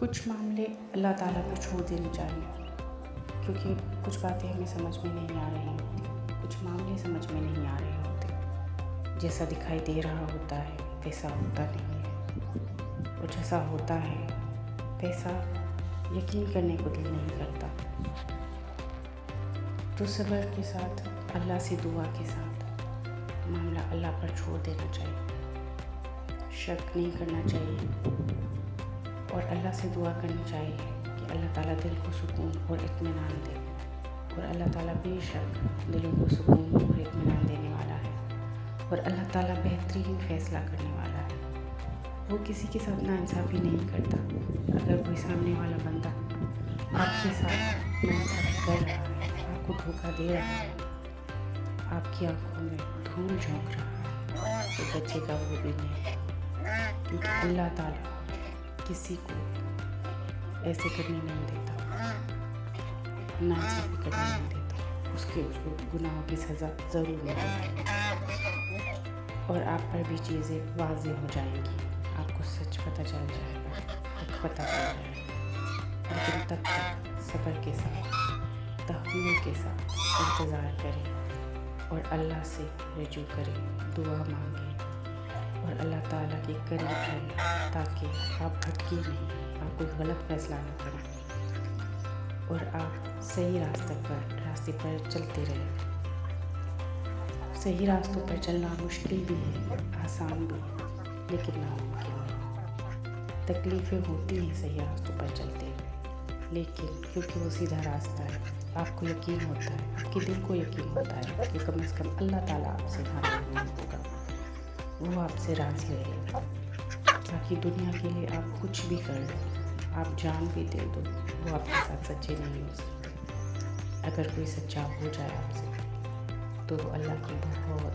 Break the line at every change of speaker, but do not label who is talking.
کچھ معاملے اللہ تعالیٰ کو چھوڑ دینے چاہیے، کیونکہ کچھ باتیں ہمیں سمجھ میں نہیں آ رہی ہوتی، کچھ معاملے سمجھ میں نہیں آ رہے ہوتے۔ جیسا دکھائی دے رہا ہوتا ہے ویسا ہوتا نہیں ہے، اور جیسا ہوتا ہے ویسا یقین کرنے کو دل نہیں کرتا۔ تو صبر کے ساتھ، اللہ سے دعا کے ساتھ معاملہ اللہ پر چھوڑ دینا چاہیے، شک نہیں کرنا چاہیے، اور اللہ سے دعا کرنی چاہیے کہ اللہ تعالیٰ دل کو سکون اور اطمینان دے، اور اللہ تعالیٰ بے شک دلوں کو سکون اور اطمینان دینے والا ہے، اور اللہ تعالیٰ بہترین فیصلہ کرنے والا ہے۔ وہ کسی کے ساتھ ناانصافی نہیں کرتا۔ اگر کوئی سامنے والا بندہ آپ کے ساتھ ناانصافی کر رہا ہے، آپ کو دھوکہ دے رہا ہے، آپ کی آنکھوں میں دھول جھونک رہا ہے، تو بچے کا وہ بھی نہیں، کیونکہ اللہ تعالیٰ کسی کو ایسے کرنے نہیں دیتا، ناانصافی کرنے نہیں دیتا، اس کو گناہوں کی سزا ضرور ملے گی، اور آپ پر بھی چیزیں واضح ہو جائیں گی، آپ کو سچ پتہ چل جائے گا، حق پتہ چل جائے گا۔ لیکن تب تک صبر کے ساتھ، تحمل کے ساتھ انتظار کریں، اور اللہ سے رجوع کریں، دعا مانگیں، اور اللہ تعالیٰ کے قریب رہیں، تاکہ آپ بھٹکیں نہیں، آپ کوئی غلط فیصلہ نہ کریں، اور آپ صحیح راستے پر چلتے رہیں۔ صحیح راستوں پر چلنا مشکل بھی ہے، آسان بھی ہے، لیکن ناممکن نہیں۔ تکلیفیں ہوتی ہیں صحیح راستوں پر چلتے ہوئے، لیکن کیونکہ وہ سیدھا راستہ ہے، آپ کو یقین ہوتا ہے، آپ کے دل کو یقین ہوتا ہے کہ کم از کم اللہ تعالیٰ آپ سے ناراض نہیں ہوگا، وہ آپ سے راضی رہے گا۔ باقی دنیا کے لیے آپ کچھ بھی کر لو، آپ جان بھی دے دو، وہ آپ کے ساتھ سچے نہیں ہو سکتے۔ اگر کوئی سچا ہو جائے آپ سے، تو وہ اللہ کی بہت